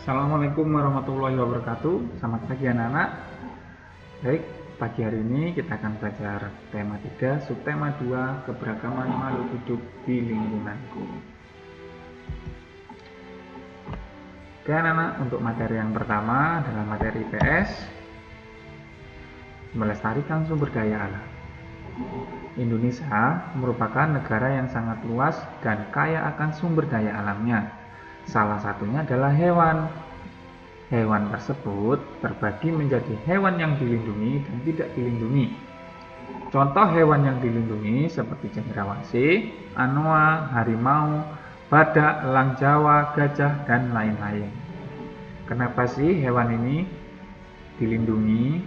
Assalamualaikum warahmatullahi wabarakatuh. Selamat pagi anak-anak. Baik, pagi hari ini kita akan belajar tema 3, subtema 2, keberagaman makhluk hidup di lingkunganku. Oke anak-anak, untuk materi yang pertama adalah materi IPS, melestarikan sumber daya alam. Indonesia merupakan negara yang sangat luas dan kaya akan sumber daya alamnya. Salah satunya adalah hewan. Hewan tersebut terbagi menjadi hewan yang dilindungi dan tidak dilindungi. Contoh hewan yang dilindungi seperti cendrawasih, anoa, harimau, badak, elang Jawa, gajah, dan lain-lain. Kenapa sih hewan ini dilindungi?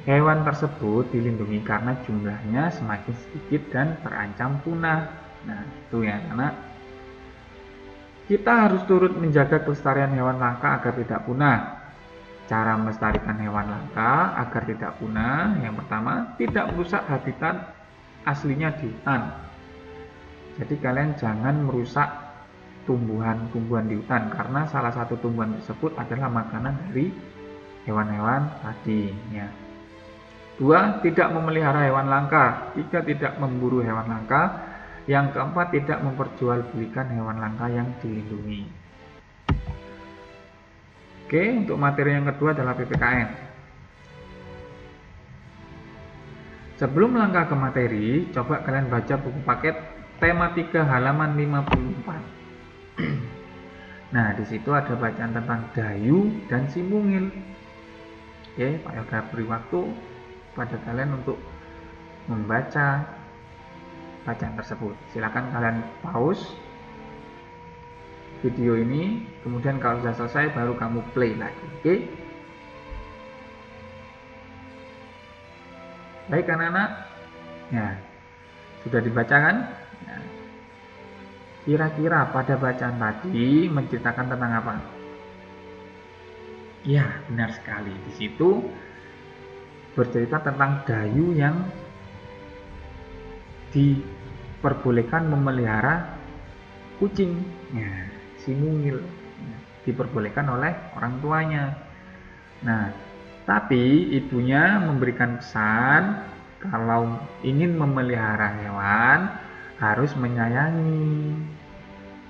Hewan tersebut dilindungi karena jumlahnya semakin sedikit dan terancam punah. Nah, itu ya anak. Kita harus turut menjaga kelestarian hewan langka agar tidak punah. Cara melestarikan hewan langka agar tidak punah, yang pertama, tidak merusak habitat aslinya di hutan. Jadi kalian jangan merusak tumbuhan-tumbuhan di hutan, karena salah satu tumbuhan tersebut adalah makanan dari hewan-hewan tadi. Ya. 2. Tidak memelihara hewan langka. 3. Tidak memburu hewan langka. Yang keempat, tidak memperjualbelikan hewan langka yang dilindungi. Oke, untuk materi yang kedua adalah PPKN. Sebelum melangkah ke materi, coba kalian baca buku paket tema 3 halaman 54. Nah, di situ ada bacaan tentang Dayu dan si Mungil. Oke, Pak Yoga beri waktu pada kalian untuk membaca bacaan tersebut. Silakan kalian pause video ini, kemudian kalau sudah selesai baru kamu play lagi. Oke? Baik anak-anak. Ya, sudah dibacakan? Ya. Kira-kira pada bacaan tadi menceritakan tentang apa? Ya, benar sekali. Di situ bercerita tentang Dayu yang diperbolehkan memelihara kucing. Ya, si Mungil diperbolehkan oleh orang tuanya. Nah, tapi ibunya memberikan pesan kalau ingin memelihara hewan harus menyayangi,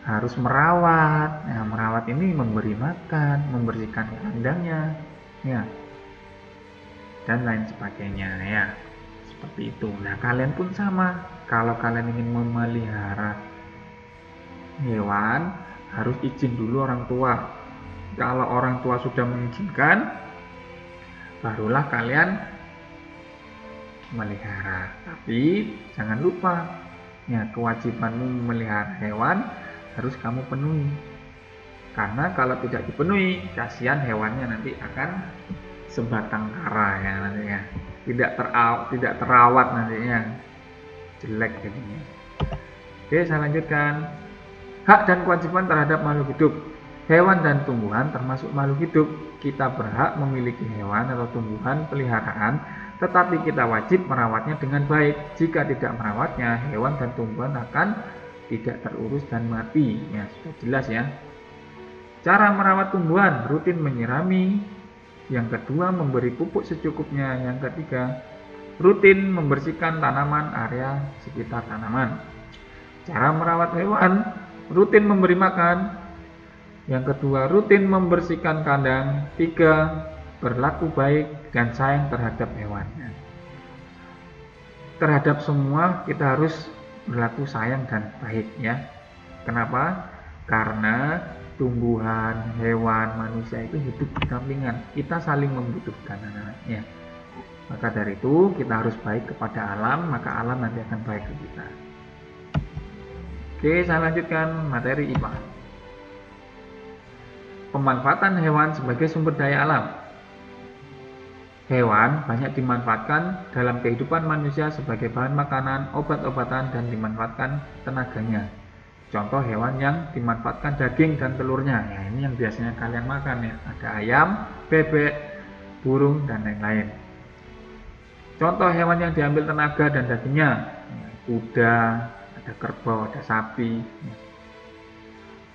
harus merawat. Nah, merawat ini memberi makan, membersihkan kandangnya, ya, dan lain sebagainya, ya. Seperti itu. Nah, kalian pun sama. Kalau kalian ingin memelihara hewan, harus izin dulu orang tua. Kalau orang tua sudah mengizinkan, barulah kalian melihara. Tapi jangan lupa, ya, kewajibanmu memelihara hewan harus kamu penuhi. Karena kalau tidak dipenuhi, kasihan hewannya nanti akan sebatang kara ya nantinya. Tidak terawat nantinya, jelek jadinya. Oke, saya lanjutkan. Hak dan kewajiban terhadap makhluk hidup. Hewan dan tumbuhan termasuk makhluk hidup. Kita berhak memiliki hewan atau tumbuhan peliharaan, tetapi kita wajib merawatnya dengan baik. Jika tidak merawatnya, hewan dan tumbuhan akan tidak terurus dan mati. Ya, sudah jelas ya. Cara merawat tumbuhan, rutin menyirami. Yang kedua, memberi pupuk secukupnya. Yang ketiga, rutin membersihkan tanaman, area sekitar tanaman. Cara merawat hewan, rutin memberi makan. Yang kedua, rutin membersihkan kandang. 3, berlaku baik dan sayang terhadap hewannya. Terhadap semua kita harus berlaku sayang dan baik ya. Kenapa? Karena tumbuhan, hewan, manusia itu hidup berdampingan. Kita saling membutuhkan anak-anaknya. Maka dari itu kita harus baik kepada alam, maka alam nanti akan baik ke kita. Oke, saya lanjutkan materi IPA. Pemanfaatan hewan sebagai sumber daya alam. Hewan banyak dimanfaatkan dalam kehidupan manusia sebagai bahan makanan, obat-obatan, dan dimanfaatkan tenaganya. Contoh hewan yang dimanfaatkan daging dan telurnya. Ya, ini yang biasanya kalian makan ya. Ada ayam, bebek, burung, dan lain-lain. Contoh hewan yang diambil tenaga dan dagingnya. Kuda, ada kerbau, ada sapi.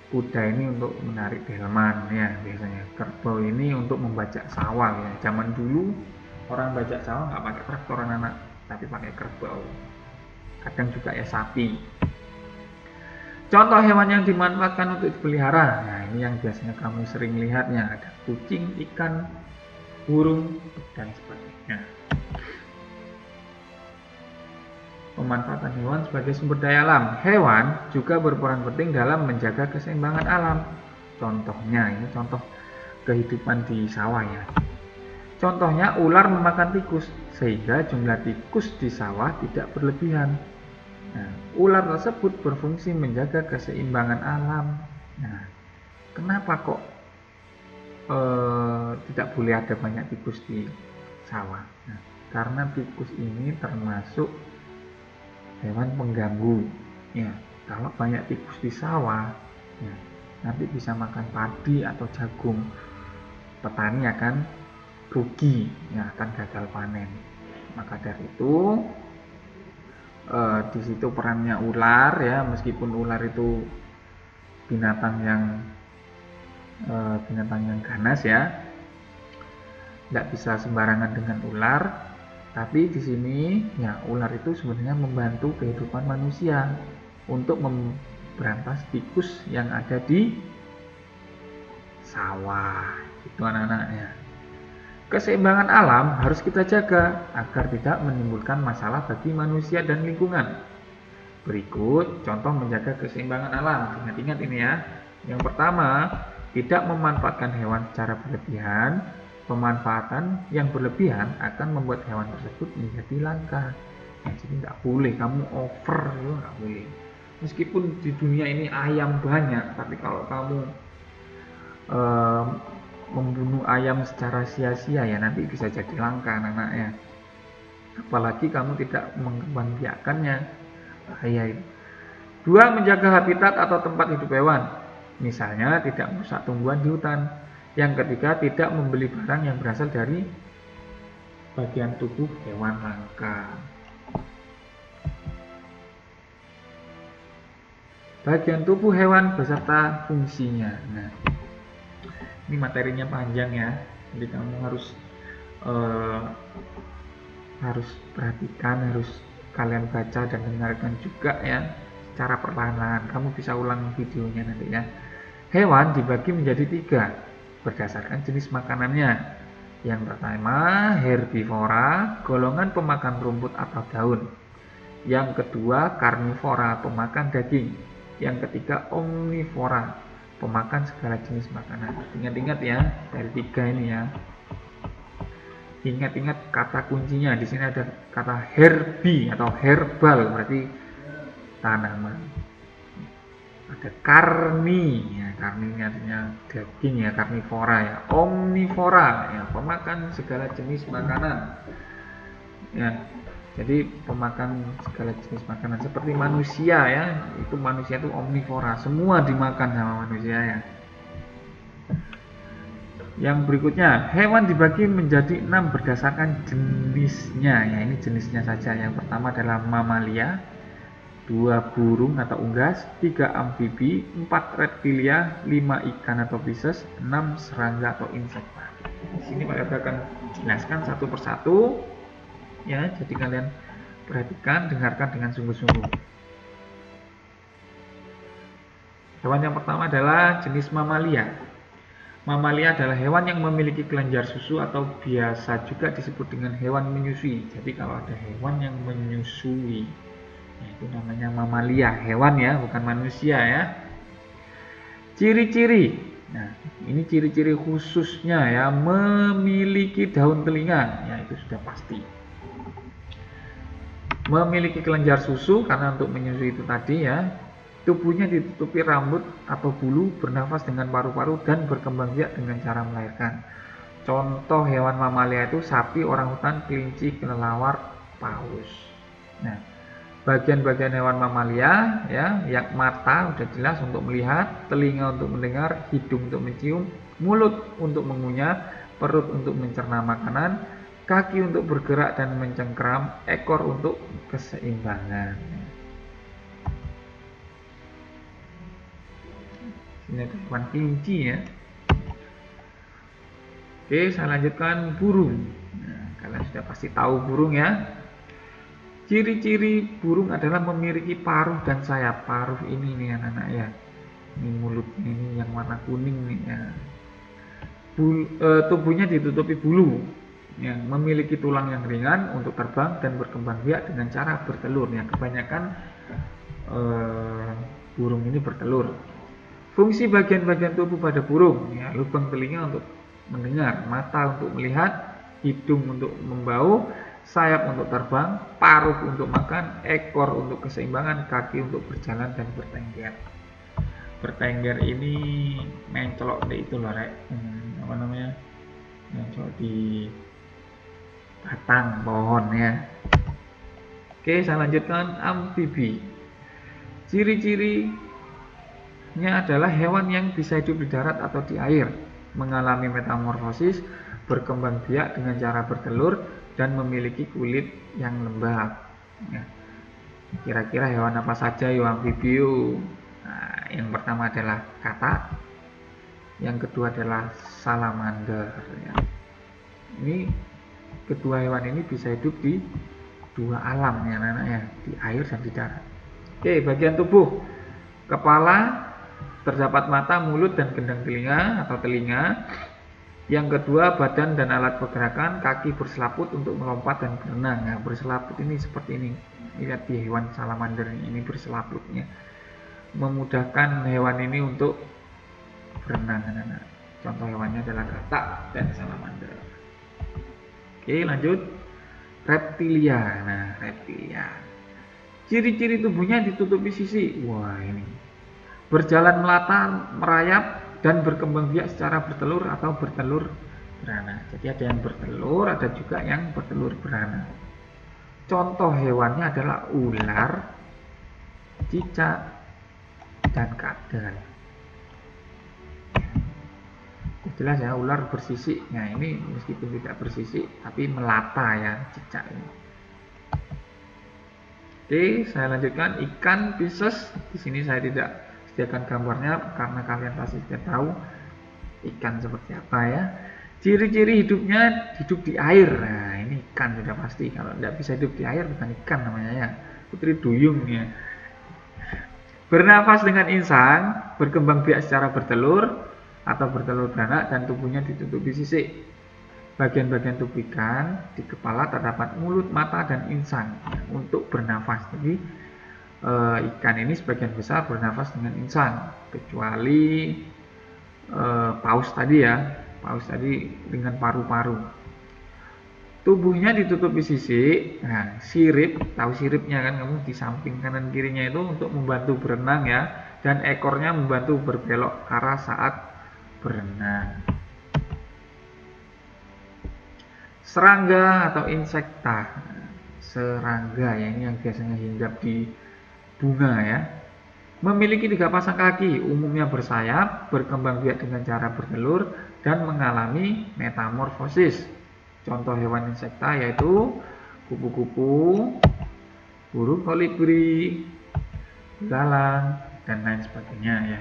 kuda ini untuk menarik delman ya biasanya. Kerbau ini untuk membajak sawah ya. Zaman dulu orang bajak sawah nggak pakai traktor anak-anak, tapi pakai kerbau. Kadang juga ya sapi. Contoh hewan yang dimanfaatkan untuk dipelihara. Nah, ini yang biasanya kamu sering lihatnya, ada kucing, ikan, burung, dan sebagainya. Pemanfaatan hewan sebagai sumber daya alam. Hewan juga berperan penting dalam menjaga keseimbangan alam. Contohnya, ini contoh kehidupan di sawah ya. Contohnya ular memakan tikus, sehingga jumlah tikus di sawah tidak berlebihan. Nah, ular tersebut berfungsi menjaga keseimbangan alam. Nah, kenapa kok tidak boleh ada banyak tikus di sawah? Nah, karena tikus ini termasuk hewan pengganggu. Ya, kalau banyak tikus di sawah, ya, nanti bisa makan padi atau jagung. Petani akan rugi, ya, akan gagal panen. Maka dari itu di situ perannya ular ya, meskipun ular itu binatang yang ganas ya, tidak bisa sembarangan dengan ular. Tapi di sini ya ular itu sebenarnya membantu kehidupan manusia untuk memberantas tikus yang ada di sawah. Itu anak-anaknya. Keseimbangan alam harus kita jaga agar tidak menimbulkan masalah bagi manusia dan lingkungan. Berikut contoh menjaga keseimbangan alam. Ingat-ingat ini ya. Yang pertama, tidak memanfaatkan hewan secara berlebihan. Pemanfaatan yang berlebihan akan membuat hewan tersebut menjadi langka. Nah, jadi nggak boleh kamu over, itu nggak boleh. Meskipun di dunia ini ayam banyak, tapi kalau kamu membunuh ayam secara sia-sia ya nanti bisa jadi langka anak-anaknya. Apalagi kamu tidak mengembangbiakannya, bahaya itu. 2. Menjaga habitat atau tempat hidup hewan. Misalnya tidak merusak tumbuhan di hutan. Yang ketiga, tidak membeli barang yang berasal dari bagian tubuh hewan langka. Bagian tubuh hewan beserta fungsinya. Nah, ini materinya panjang ya, jadi kamu harus perhatikan, harus kalian baca dan dengarkan juga ya secara perlahan-lahan. Kamu bisa ulang videonya nanti ya. Hewan dibagi menjadi 3 berdasarkan jenis makanannya. Yang pertama herbivora, golongan pemakan rumput atau daun. Yang kedua karnivora, pemakan daging. Yang ketiga omnivora, pemakan segala jenis makanan. Ingat-ingat ya dari 3 ini ya. Ingat-ingat kata kuncinya. Di sini ada kata herbi atau herbal, berarti tanaman. Ada karni, ya karni ini artinya daging ya, karnivora ya. Omnivora ya, pemakan segala jenis makanan. Ya, jadi pemakan segala jenis makanan seperti manusia ya. Itu manusia itu omnivora, semua dimakan sama manusia ya. Yang berikutnya, hewan dibagi menjadi 6 berdasarkan jenisnya. Ya, ini jenisnya saja. Yang pertama adalah mamalia, 2 burung atau unggas, 3 amfibi, 4 reptilia, 5 ikan atau pisces, 6 serangga atau insekta. Di sini Pak Yoga akan jelaskan satu persatu. Ya, jadi kalian perhatikan, dengarkan dengan sungguh-sungguh. Hewan yang pertama adalah jenis mamalia. Mamalia adalah hewan yang memiliki kelenjar susu atau biasa juga disebut dengan hewan menyusui. Jadi kalau ada hewan yang menyusui, itu namanya mamalia, hewan ya, bukan manusia ya. Ciri-ciri. Nah, ini ciri-ciri khususnya ya, memiliki daun telinga, ya itu sudah pasti. Memiliki kelenjar susu karena untuk menyusui itu tadi ya. Tubuhnya ditutupi rambut atau bulu, bernafas dengan paru-paru, dan berkembang biak dengan cara melahirkan. Contoh hewan mamalia itu sapi, orangutan, kelinci, kelelawar, paus. Nah, bagian-bagian hewan mamalia ya, yang mata udah jelas untuk melihat, telinga untuk mendengar, hidung untuk mencium, mulut untuk mengunyah, perut untuk mencerna makanan, kaki untuk bergerak dan mencengkeram, ekor untuk keseimbangan. Ini ada hewan kelinci ya. Oke, saya lanjutkan burung. Nah, kalian sudah pasti tahu burung ya. Ciri-ciri burung adalah memiliki paruh dan sayap. Paruh ini nih anak-anak ya. Ini mulutnya ini yang warna kuning nih ya. Tubuhnya ditutupi bulu yang memiliki tulang yang ringan untuk terbang dan berkembang biak dengan cara bertelur. Yang kebanyakan burung ini bertelur. Fungsi bagian-bagian tubuh pada burung ya, lubang telinga untuk mendengar, mata untuk melihat, hidung untuk membau, sayap untuk terbang, paruh untuk makan, ekor untuk keseimbangan, kaki untuk berjalan dan bertengger. Bertengger ini mencolok di itu loh rek, apa namanya, mencolok di batang pohon ya. Oke, saya lanjutkan amfibi. Ciri-cirinya adalah hewan yang bisa hidup di darat atau di air, mengalami metamorfosis, berkembang biak dengan cara bertelur, dan memiliki kulit yang lembab. Ya. Kira-kira hewan apa saja yang amfibi? Nah, yang pertama adalah katak, yang kedua adalah salamander. Ya. Ini kedua hewan ini bisa hidup di dua alam ya anak-anak ya, di air dan di darat. Oke, bagian tubuh. Kepala, terdapat mata, mulut, dan gendang telinga atau telinga. Yang kedua, badan dan alat pergerakan, kaki berselaput untuk melompat dan berenang. Nah, berselaput ini seperti ini. Lihat di hewan salamander ini berselaputnya. Memudahkan hewan ini untuk berenang. Anak-anak. Contoh hewannya adalah katak dan salamander. Oke, lanjut. Reptilia. Nah, reptilia. Ciri-ciri tubuhnya ditutupi sisi. Wah, ini. Berjalan melata, merayap, dan berkembang biak secara bertelur atau bertelur beranak. Jadi ada yang bertelur, ada juga yang bertelur beranak. Contoh hewannya adalah ular, cicak, dan kadal. Jelas ya, ular bersisik. Nah, ini meskipun tidak bersisik tapi melata ya cicak ini. Oke, saya lanjutkan ikan Pisces. Di sini saya tidak sediakan gambarnya karena kalian pasti sudah tahu ikan seperti apa ya. Ciri-ciri hidupnya hidup di air. Nah, ini ikan sudah pasti. Kalau tidak bisa hidup di air bukan ikan namanya ya. Putri duyung ya. Bernafas dengan insang, berkembang biak secara bertelur atau bertelur beranak dan tubuhnya ditutupi sisik. Bagian-bagian tubuh ikan di kepala terdapat mulut, mata, dan insang untuk bernafas. Jadi ikan ini sebagian besar bernafas dengan insang, kecuali paus tadi ya, paus tadi dengan paru-paru. Tubuhnya ditutupi sisik. Nah, sirip, tahu siripnya kan kamu di samping kanan kirinya itu untuk membantu berenang ya, dan ekornya membantu berbelok arah saat berenang. Serangga atau insekta. Serangga ya, ini yang biasanya hinggap di bunga ya. Memiliki 3 pasang kaki, umumnya bersayap, berkembang biak dengan cara bertelur, dan mengalami metamorfosis. Contoh hewan insekta yaitu kupu-kupu, burung kolibri, belalang, dan lain sebagainya ya.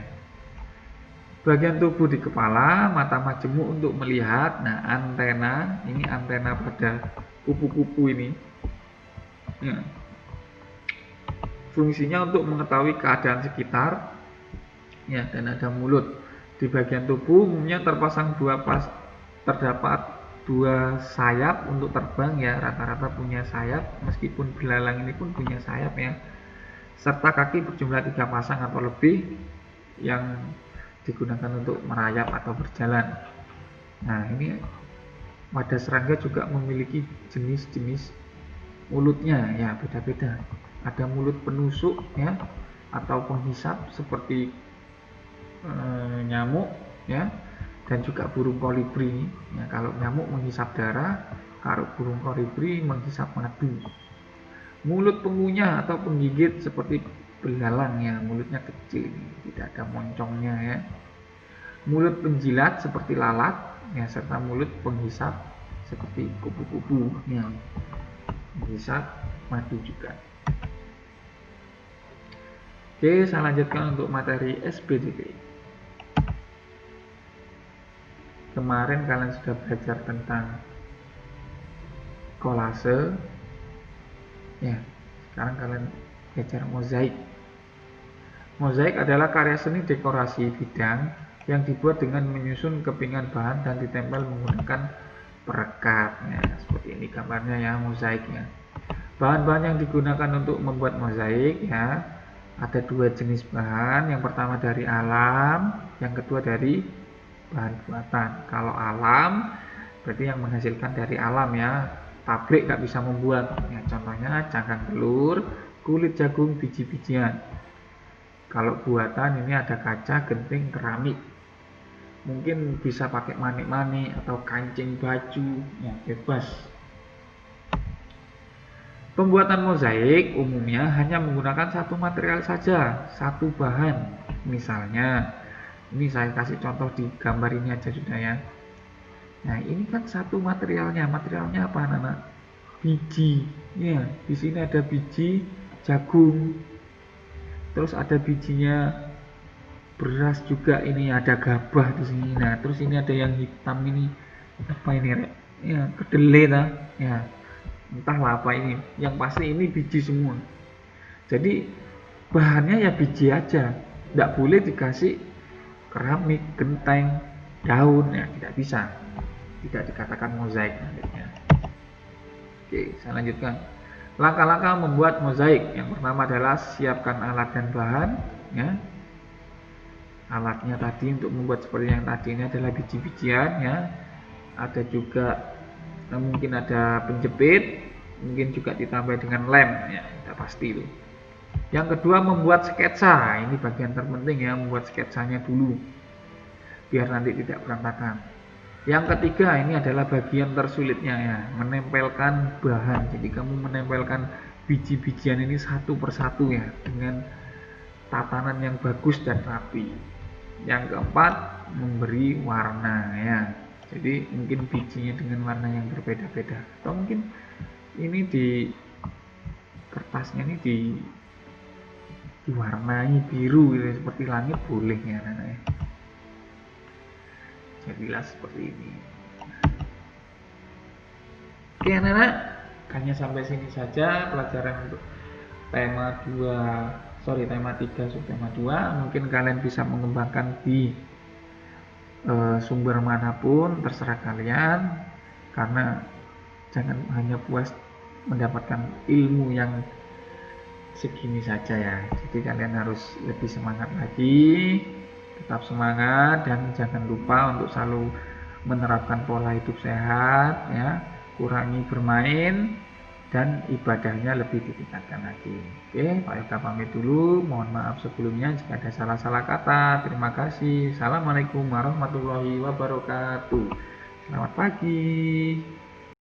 Bagian tubuh di kepala, mata majemuk untuk melihat. Nah, antena, ini antena pada kupu-kupu ini ya. Fungsinya untuk mengetahui keadaan sekitar ya, dan ada mulut. Di bagian tubuh umumnya terdapat dua sayap untuk terbang ya, rata-rata punya sayap, meskipun belalang ini pun punya sayap ya. Serta kaki berjumlah 3 pasang atau lebih yang digunakan untuk merayap atau berjalan. Nah, ini pada serangga juga memiliki jenis-jenis mulutnya ya, beda-beda. Ada mulut penusuk ya, atau penghisap seperti nyamuk ya, dan juga burung kolibri ya. Kalau nyamuk menghisap darah, kalau burung kolibri menghisap madu. Mulut pengunyah atau penggigit seperti belalang ya, mulutnya kecil, tidak ada moncongnya ya. Mulut penjilat seperti lalat ya, serta mulut penghisap seperti kupu-kupu yang menghisap madu juga. Oke, saya lanjutkan untuk materi SPDT. kemarin kalian sudah belajar tentang kolase, ya sekarang kalian belajar mozaik. Mozaik adalah karya seni dekorasi bidang yang dibuat dengan menyusun kepingan bahan dan ditempel menggunakan perekat. Ya, seperti ini gambarnya ya, mozaiknya. Bahan-bahan yang digunakan untuk membuat mozaik ya, ada dua jenis bahan. Yang pertama dari alam, yang kedua dari bahan buatan. Kalau alam berarti yang menghasilkan dari alam ya, pabrik nggak bisa membuat. Ya, contohnya cangkang telur, kulit jagung, biji-bijian. Kalau buatan ini ada kaca, genting, keramik. Mungkin bisa pakai manik-manik atau kancing baju, ya bebas. Pembuatan mozaik umumnya hanya menggunakan satu material saja, satu bahan. Misalnya, ini saya kasih contoh di gambar ini aja sudah ya. Nah, ini kan satu materialnya. Materialnya apa, anak-anak? Biji. Ya, di sini ada biji jagung. Terus ada bijinya beras juga, ini ada gabah di sini. Nah, terus ini ada yang hitam ini. Apa ini, Rek? Ya, kedelai lah. Ya, entahlah apa ini. Yang pasti ini biji semua. Jadi bahannya ya biji aja. Tidak boleh dikasih keramik, genteng, daun, ya tidak bisa. Tidak dikatakan mozaik nantinya. Oke, saya lanjutkan. Langkah-langkah membuat mozaik. Yang pertama adalah siapkan alat dan bahan, ya. Alatnya tadi untuk membuat seperti yang tadi ini adalah biji-bijian ya. Ada juga mungkin ada penjepit, mungkin juga ditambah dengan lem ya, tidak pasti itu. Yang kedua membuat sketsa. Ini bagian terpenting ya, membuat sketsanya dulu biar nanti tidak berantakan. Yang ketiga ini adalah bagian tersulitnya ya, menempelkan bahan. Jadi kamu menempelkan biji-bijian ini satu persatu ya, dengan tatanan yang bagus dan rapi. Yang keempat memberi warna ya. Jadi mungkin bijinya dengan warna yang berbeda-beda, atau mungkin ini di kertasnya ini diwarnai biru gitu, seperti langit boleh ya anak-anak ya. Jadilah seperti ini. Oke anak-anak, hanya sampai sini saja pelajaran untuk tema 3 subtema 2. Mungkin kalian bisa mengembangkan di sumber manapun, terserah kalian, karena jangan hanya puas mendapatkan ilmu yang segini saja ya. Jadi kalian harus lebih semangat lagi, tetap semangat, dan jangan lupa untuk selalu menerapkan pola hidup sehat ya, kurangi bermain, dan ibadahnya lebih ditingkatkan lagi. Oke, Pak Yoga pamit dulu. Mohon maaf sebelumnya jika ada salah-salah kata. Terima kasih. Assalamualaikum warahmatullahi wabarakatuh. Selamat pagi.